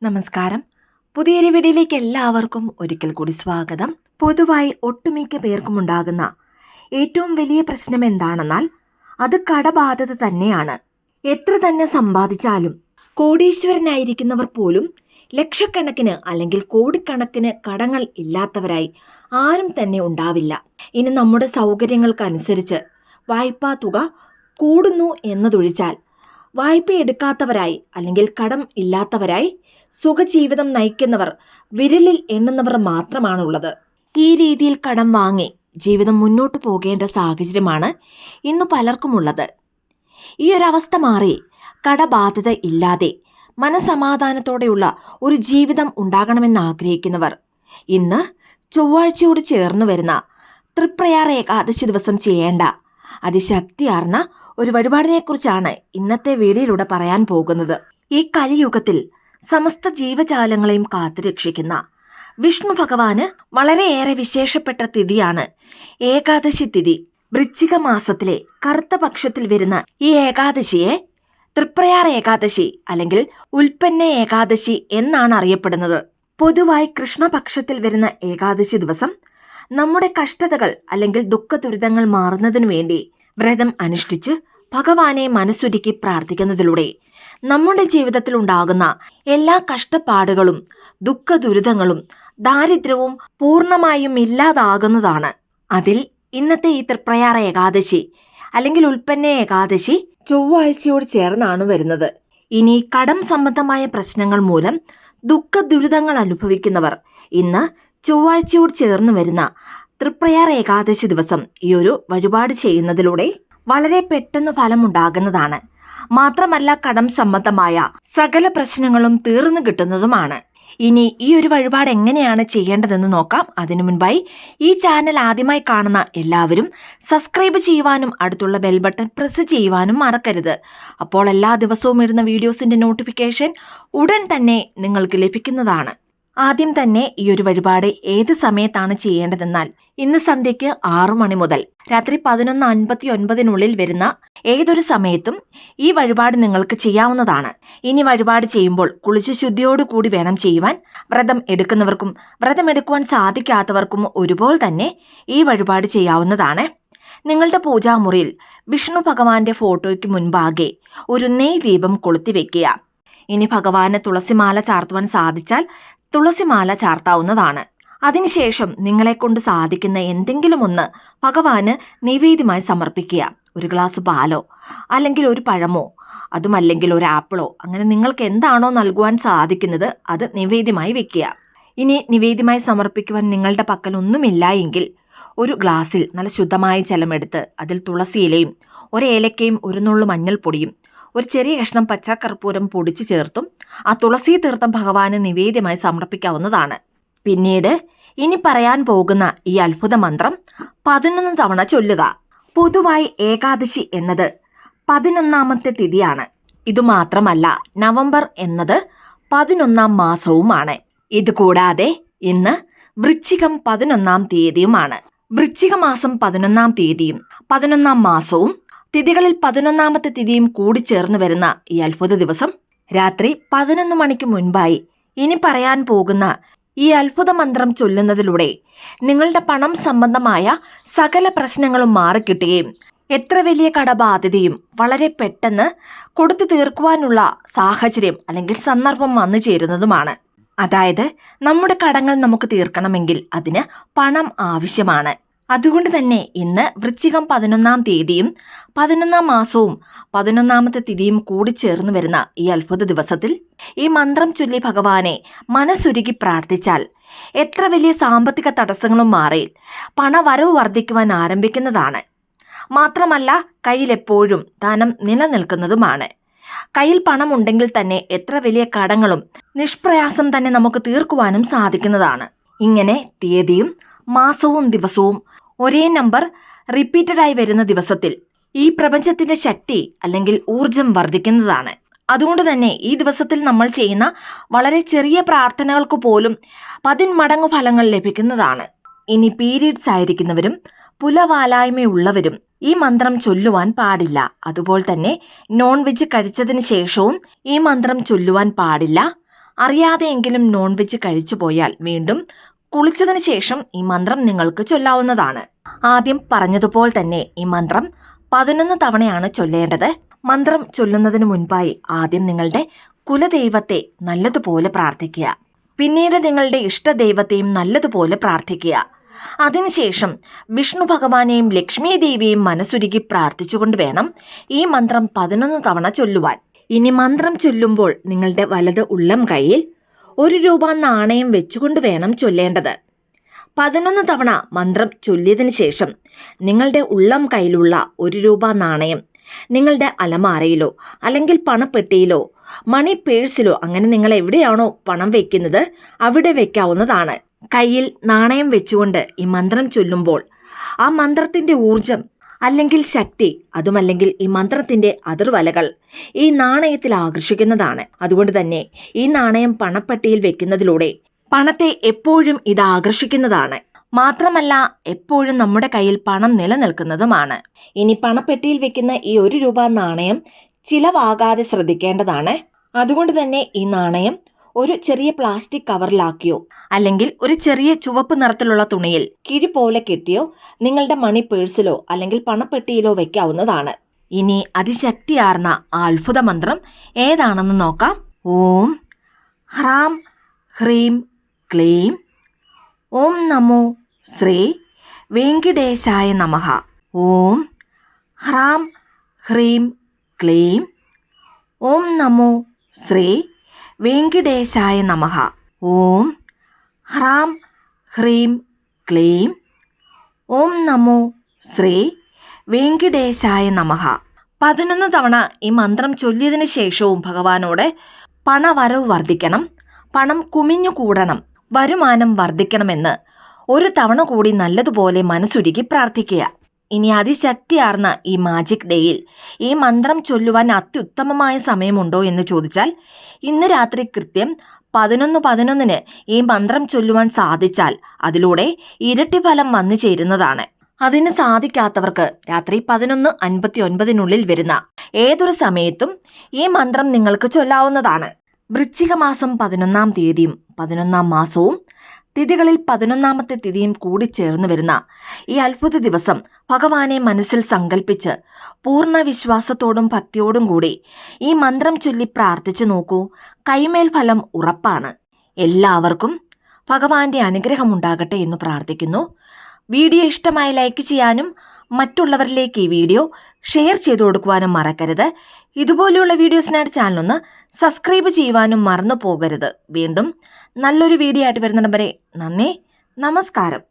നമസ്കാരം. പുതിയൊരു വീഡിയോയിലേക്ക് എല്ലാവർക്കും ഒരിക്കൽ കൂടി സ്വാഗതം. പൊതുവായി ഒട്ടുമിക്ക പേർക്കും ഉണ്ടാകുന്ന ഏറ്റവും വലിയ പ്രശ്നം എന്താണെന്നാൽ അത് കടബാധ്യത തന്നെയാണ്. എത്ര തന്നെ സമ്പാദിച്ചാലും കോടീശ്വരനായിരിക്കുന്നവർ പോലും ലക്ഷക്കണക്കിന് അല്ലെങ്കിൽ കോടിക്കണക്കിന് കടങ്ങൾ ഇല്ലാത്തവരായി ആരും തന്നെ ഉണ്ടാവില്ല. ഇനി നമ്മുടെ സൗകര്യങ്ങൾക്കനുസരിച്ച് വായ്പാ തുക കൂടുന്നു എന്നതൊഴിച്ചാൽ വായ്പ എടുക്കാത്തവരായി അല്ലെങ്കിൽ കടം ഇല്ലാത്തവരായി സുഖജീവിതം നയിക്കുന്നവർ വിരലിൽ എണ്ണുന്നവർ മാത്രമാണുള്ളത്. ഈ രീതിയിൽ കടം വാങ്ങി ജീവിതം മുന്നോട്ട് പോകേണ്ട സാഹചര്യമാണ് ഇന്ന് പലർക്കുമുള്ളത്. ഈ ഒരവസ്ഥ മാറി കടബാധ്യത ഇല്ലാതെ മനസമാധാനത്തോടെയുള്ള ഒരു ജീവിതം ഉണ്ടാകണമെന്ന് ആഗ്രഹിക്കുന്നവർ ഇന്ന് ചൊവ്വാഴ്ചയോട് ചേർന്നു വരുന്ന തൃപ്രയാർ ഏകാദശി ദിവസം ചെയ്യേണ്ട അതിശക്തിയാർന്ന ഒരു വഴിപാടിനെക്കുറിച്ചാണ് ഇന്നത്തെ വീഡിയോയിലൂടെ പറയാൻ പോകുന്നത്. ഈ കലിയുഗത്തിൽ സമസ്ത ജീവജാലങ്ങളെയും കാത്തുരക്ഷിക്കുന്ന വിഷ്ണു ഭഗവാന് വളരെയേറെ വിശേഷപ്പെട്ട തിഥിയാണ് ഏകാദശി തിഥി. വൃശ്ചിക മാസത്തിലെ കറുത്ത പക്ഷത്തിൽ വരുന്ന ഈ ഏകാദശിയെ തൃപ്രയാർ ഏകാദശി അല്ലെങ്കിൽ ഉൽപ്പന്ന ഏകാദശി എന്നാണ് അറിയപ്പെടുന്നത്. പൊതുവായി കൃഷ്ണപക്ഷത്തിൽ വരുന്ന ഏകാദശി ദിവസം നമ്മുടെ കഷ്ടതകൾ അല്ലെങ്കിൽ ദുഃഖ ദുരിതങ്ങൾ മാറുന്നതിനു വേണ്ടി വ്രതം അനുഷ്ഠിച്ച് ഭഗവാനെ മനസ്സുരുക്കി പ്രാർത്ഥിക്കുന്നതിലൂടെ നമ്മുടെ ജീവിതത്തിൽ ഉണ്ടാകുന്ന എല്ലാ കഷ്ടപ്പാടുകളും ദുഃഖ ദുരിതങ്ങളും ദാരിദ്ര്യവും പൂർണ്ണമായും ഇല്ലാതാകുന്നതാണ്. അതിൽ ഇന്നത്തെ ഈ തൃപ്രയാർ ഏകാദശി അല്ലെങ്കിൽ ഉൽപ്പന്ന ഏകാദശി ചൊവ്വാഴ്ചയോട് ചേർന്നാണ് വരുന്നത്. ഇനി കടം സംബന്ധമായ പ്രശ്നങ്ങൾ മൂലം ദുഃഖ ദുരിതങ്ങൾ അനുഭവിക്കുന്നവർ ഇന്ന് ചൊവ്വാഴ്ചയോട് ചേർന്ന് വരുന്ന തൃപ്രയാർ ഏകാദശി ദിവസം ഈ ഒരു വഴിപാട് ചെയ്യുന്നതിലൂടെ വളരെ പെട്ടെന്ന് ഫലമുണ്ടാകുന്നതാണ്. മാത്രമല്ല കടം സംബന്ധമായ സകല പ്രശ്നങ്ങളും തീർന്നു കിട്ടുന്നതുമാണ്. ഇനി ഈ ഒരു വഴിപാട് എങ്ങനെയാണ് ചെയ്യേണ്ടതെന്ന് നോക്കാം. അതിനു മുൻപായി ഈ ചാനൽ ആദ്യമായി കാണുന്ന എല്ലാവരും സബ്സ്ക്രൈബ് ചെയ്യുവാനും അടുത്തുള്ള ബെൽ ബട്ടൺ പ്രസ് ചെയ്യുവാനും മറക്കരുത്. അപ്പോൾ എല്ലാ ദിവസവും ഇടുന്ന വീഡിയോസിന്റെ നോട്ടിഫിക്കേഷൻ ഉടൻ തന്നെ നിങ്ങൾക്ക് ലഭിക്കുന്നതാണ്. ആദ്യം തന്നെ ഈ ഒരു വഴിപാട് ഏത് സമയത്താണ് ചെയ്യേണ്ടതെന്നാൽ ഇന്ന് സന്ധ്യയ്ക്ക് 6 മണി മുതൽ രാത്രി 11:59 വരുന്ന ഏതൊരു സമയത്തും ഈ വഴിപാട് നിങ്ങൾക്ക് ചെയ്യാവുന്നതാണ്. ഇനി വഴിപാട് ചെയ്യുമ്പോൾ കുളിച്ച് ശുദ്ധിയോടുകൂടി വേണം ചെയ്യുവാൻ. വ്രതം എടുക്കുന്നവർക്കും വ്രതം എടുക്കുവാൻ സാധിക്കാത്തവർക്കും ഒരുപോലെ തന്നെ ഈ വഴിപാട് ചെയ്യാവുന്നതാണ്. നിങ്ങളുടെ പൂജാമുറിയിൽ വിഷ്ണു ഭഗവാന്റെ ഫോട്ടോയ്ക്ക് മുൻപാകെ ഒരു നെയ് ദീപം കൊളുത്തിവെക്കുക. ഇനി ഭഗവാന് തുളസിമാല ചാർത്തുവാൻ സാധിച്ചാൽ തുളസിമാല ചാർത്താവുന്നതാണ്. അതിനുശേഷം നിങ്ങളെക്കൊണ്ട് സാധിക്കുന്ന എന്തെങ്കിലും ഒന്ന് ഭഗവാന് നിവേദ്യമായി സമർപ്പിക്കുക. ഒരു ഗ്ലാസ് പാലോ അല്ലെങ്കിൽ ഒരു പഴമോ അതുമല്ലെങ്കിൽ ഒരു ആപ്പിളോ അങ്ങനെ നിങ്ങൾക്ക് എന്താണോ നൽകുവാൻ സാധിക്കുന്നത് അത് നിവേദ്യമായി വെക്കുക. ഇനി നിവേദ്യമായി സമർപ്പിക്കുവാൻ നിങ്ങളുടെ പക്കൽ ഒന്നുമില്ല എങ്കിൽ ഒരു ഗ്ലാസ്സിൽ നല്ല ശുദ്ധമായ ജലമെടുത്ത് അതിൽ തുളസിയിലയും ഒരു ഏലക്കയും ഒരു നുള്ളു മഞ്ഞൾപ്പൊടിയും ഒരു ചെറിയ കഷ്ണം പച്ചക്കർപ്പൂരം പൊടിച്ചു ചേർത്തും ആ തുളസി തീർത്ഥം ഭഗവാന് നിവേദ്യമായി സമർപ്പിക്കാവുന്നതാണ്. പിന്നീട് ഇനി പറയാൻ പോകുന്ന ഈ അത്ഭുത മന്ത്രം 11 തവണ ചൊല്ലുക. പൊതുവായി ഏകാദശി എന്നത് 11ാമത്തെ തിഥിയാണ്. ഇതുമാത്രമല്ല നവംബർ എന്നത് 11ാം മാസവുമാണ്. ഇതുകൂടാതെ ഇന്ന് വൃശ്ചികം 11ാം തീയതിയുമാണ്. വൃശ്ചിക മാസം 11ാം തീയതിയും 11ാം മാസവും തിഥികളിൽ 11ാമത്തെ തിഥിയും കൂടി ചേർന്ന് വരുന്ന ഈ അത്ഭുത ദിവസം രാത്രി 11 മണിക്ക് മുൻപായി ഇനി പറയാൻ പോകുന്ന ഈ അത്ഭുത മന്ത്രം ചൊല്ലുന്നതിലൂടെ നിങ്ങളുടെ പണം സംബന്ധമായ സകല പ്രശ്നങ്ങളും മാറിക്കിട്ടുകയും എത്ര വലിയ കടബാധ്യതയും വളരെ പെട്ടെന്ന് കൊടുത്തു തീർക്കുവാനുള്ള സാഹചര്യം അല്ലെങ്കിൽ സന്ദർഭം വന്നു ചേരുന്നതുമാണ്. അതായത് നമ്മുടെ കടങ്ങൾ നമുക്ക് തീർക്കണമെങ്കിൽ അതിന് പണം ആവശ്യമാണ്. അതുകൊണ്ട് തന്നെ ഇന്ന് വൃശ്ചികം 11ാം തീയതിയും 11ാം മാസവും 11ാമത്തെ തിഥിയും കൂടി ചേർന്ന് വരുന്ന ഈ അത്ഭുത ദിവസത്തിൽ ഈ മന്ത്രം ചൊല്ലി ഭഗവാനെ മനസ്സുരുകി പ്രാർത്ഥിച്ചാൽ എത്ര വലിയ സാമ്പത്തിക തടസ്സങ്ങളും മാറി പണവരവ് വർദ്ധിക്കുവാൻ ആരംഭിക്കുന്നതാണ്. മാത്രമല്ല കയ്യിലെപ്പോഴും ധനം നിലനിൽക്കുന്നതുമാണ്. കയ്യിൽ പണം ഉണ്ടെങ്കിൽ തന്നെ എത്ര വലിയ കടങ്ങളും നിഷ്പ്രയാസം തന്നെ നമുക്ക് തീർക്കുവാനും സാധിക്കുന്നതാണ്. ഇങ്ങനെ തീയതിയും മാസവും ദിവസവും ഒരേ നമ്പർ റിപ്പീറ്റഡായി വരുന്ന ദിവസത്തിൽ ഈ പ്രപഞ്ചത്തിന്റെ ശക്തി അല്ലെങ്കിൽ ഊർജം വർദ്ധിക്കുന്നതാണ്. അതുകൊണ്ട് തന്നെ ഈ ദിവസത്തിൽ നമ്മൾ ചെയ്യുന്ന വളരെ ചെറിയ പ്രാർത്ഥനകൾക്ക് പോലും 10 മടങ്ങ് ഫലങ്ങൾ ലഭിക്കുന്നതാണ്. ഇനി പീരീഡ്സ് ആയിരിക്കുന്നവരും പുലവാലായ്മയുള്ളവരും ഈ മന്ത്രം ചൊല്ലുവാൻ പാടില്ല. അതുപോലെ തന്നെ നോൺ വെജ് കഴിച്ചതിന് ശേഷവും ഈ മന്ത്രം ചൊല്ലുവാൻ പാടില്ല. അറിയാതെയെങ്കിലും നോൺ വെജ് കഴിച്ചു പോയാൽ വീണ്ടും കുളിച്ചതിന് ശേഷം ഈ മന്ത്രം നിങ്ങൾക്ക് ചൊല്ലാവുന്നതാണ്. ആദ്യം പറഞ്ഞതുപോലെ തന്നെ ഈ മന്ത്രം 11 തവണയാണ് ചൊല്ലേണ്ടത്. മന്ത്രം ചൊല്ലുന്നതിന് മുൻപായി ആദ്യം നിങ്ങളുടെ കുലദൈവത്തെ നല്ലതുപോലെ പ്രാർത്ഥിക്കുക. പിന്നീട് നിങ്ങളുടെ ഇഷ്ടദൈവത്തെയും നല്ലതുപോലെ പ്രാർത്ഥിക്കുക. അതിനുശേഷം വിഷ്ണു ഭഗവാനെയും ലക്ഷ്മി ദേവിയെയും മനസ്സുരുകി പ്രാർത്ഥിച്ചുകൊണ്ട് വേണം ഈ മന്ത്രം 11 തവണ ചൊല്ലുവാൻ. ഇനി മന്ത്രം ചൊല്ലുമ്പോൾ നിങ്ങളുടെ വലത് ഉള്ളം കൈയിൽ 1 രൂപ നാണയം വെച്ചുകൊണ്ട് വേണം ചൊല്ലേണ്ടത്. 11 തവണ മന്ത്രം ചൊല്ലിയതിനു ശേഷം നിങ്ങളുടെ ഉള്ളം കയ്യിലുള്ള 1 രൂപ നാണയം നിങ്ങളുടെ അലമാരയിലോ അല്ലെങ്കിൽ പണപ്പെട്ടിയിലോ മണി പേഴ്സിലോ അങ്ങനെ നിങ്ങൾ എവിടെയാണോ പണം വെക്കുന്നത് അവിടെ വെക്കാവുന്നതാണ്. കയ്യിൽ നാണയം വെച്ചുകൊണ്ട് ഈ മന്ത്രം ചൊല്ലുമ്പോൾ ആ മന്ത്രത്തിന്റെ ഊർജം അല്ലെങ്കിൽ ശക്തി, അതുമല്ലെങ്കിൽ ഈ മന്ത്രത്തിന്റെ അതിർവലകൾ ഈ നാണയത്തിൽ ആകർഷിക്കുന്നതാണ്. അതുകൊണ്ട് തന്നെ ഈ നാണയം പണപ്പെട്ടിയിൽ വെക്കുന്നതിലൂടെ പണത്തെ എപ്പോഴും ഇത് ആകർഷിക്കുന്നതാണ്. മാത്രമല്ല എപ്പോഴും നമ്മുടെ കയ്യിൽ പണം നിലനിൽക്കുന്നതുമാണ്. ഇനി പണപ്പെട്ടിയിൽ വെക്കുന്ന ഈ 1 രൂപ നാണയം ചിലവാകാതെ ശ്രദ്ധിക്കേണ്ടതാണ്. അതുകൊണ്ട് തന്നെ ഈ നാണയം ഒരു ചെറിയ പ്ലാസ്റ്റിക് കവറിലാക്കിയോ അല്ലെങ്കിൽ ഒരു ചെറിയ ചുവപ്പ് നിറത്തിലുള്ള തുണിയിൽ കിഴി പോലെ കെട്ടിയോ നിങ്ങളുടെ മണി പേഴ്സിലോ അല്ലെങ്കിൽ പണപ്പെട്ടിയിലോ വെക്കാവുന്നതാണ്. ഇനി അതിശക്തിയാർന്ന ആ അത്ഭുത മന്ത്രം ഏതാണെന്ന് നോക്കാം. ഓം ഹ്രാം ഹ്രീം ക്ലീം ഓം നമോ ശ്രീ വെങ്കിടേശായ നമഃ. ഓം ഹ്രാം ഹ്രീം ക്ലീം ഓം നമോ ശ്രീ വെങ്കിടേശായ നമഃ. ഓം ഹ്രാം ഹ്രീം ക്ലീം ഓം നമോ ശ്രീ വെങ്കിടേശായ നമഃ. 11 തവണ ഈ മന്ത്രം ചൊല്ലിയതിനു ശേഷവും ഭഗവാനോട് പണവരവ് വർദ്ധിക്കണം, പണം കുമിഞ്ഞു കൂടണം, വരുമാനം വർദ്ധിക്കണമെന്ന് 1 തവണ കൂടി നല്ലതുപോലെ മനസ്സുരുകി പ്രാർത്ഥിക്കുക. ഇനി അതിശക്തിയാർന്ന ഈ മാജിക് ഡേയിൽ ഈ മന്ത്രം ചൊല്ലുവാൻ അത്യുത്തമമായ സമയമുണ്ടോ എന്ന് ചോദിച്ചാൽ ഇന്ന് രാത്രി കൃത്യം 11:11 ഈ മന്ത്രം ചൊല്ലുവാൻ സാധിച്ചാൽ അതിലൂടെ ഇരട്ടി ഫലം വന്നു ചേരുന്നതാണ്. അതിന് സാധിക്കാത്തവർക്ക് രാത്രി 11:59 വരുന്ന ഏതൊരു സമയത്തും ഈ മന്ത്രം നിങ്ങൾക്ക് ചൊല്ലാവുന്നതാണ്. വൃശ്ചിക മാസം 11-ാം തീയതിയും 11-ാം മാസവും തിഥികളിൽ 11-ാമത്തെ തിഥിയും കൂടി ചേർന്ന് വരുന്ന ഈ അത്ഭുത ദിവസം ഭഗവാനെ മനസ്സിൽ സങ്കല്പിച്ച് പൂർണ്ണ വിശ്വാസത്തോടും ഭക്തിയോടും കൂടി ഈ മന്ത്രം ചൊല്ലി പ്രാർത്ഥിച്ചു നോക്കൂ. കൈമേൽ ഫലം ഉറപ്പാണ്. എല്ലാവർക്കും ഭഗവാന്റെ അനുഗ്രഹം ഉണ്ടാകട്ടെ എന്ന് പ്രാർത്ഥിക്കുന്നു. വീഡിയോ ഇഷ്ടമായി ലൈക്ക് ചെയ്യാനും മറ്റുള്ളവരിലേക്ക് ഈ വീഡിയോ ഷെയർ ചെയ്തു കൊടുക്കുവാനും മറക്കരുത്. ഇതുപോലെയുള്ള വീഡിയോസിനായിട്ട് ചാനലൊന്ന് സബ്സ്ക്രൈബ് ചെയ്യുവാനും മറന്നു പോകരുത്. വീണ്ടും നല്ലൊരു വീഡിയോ ആയിട്ട് വരുന്നിടം വരെ നന്ദി, നമസ്കാരം.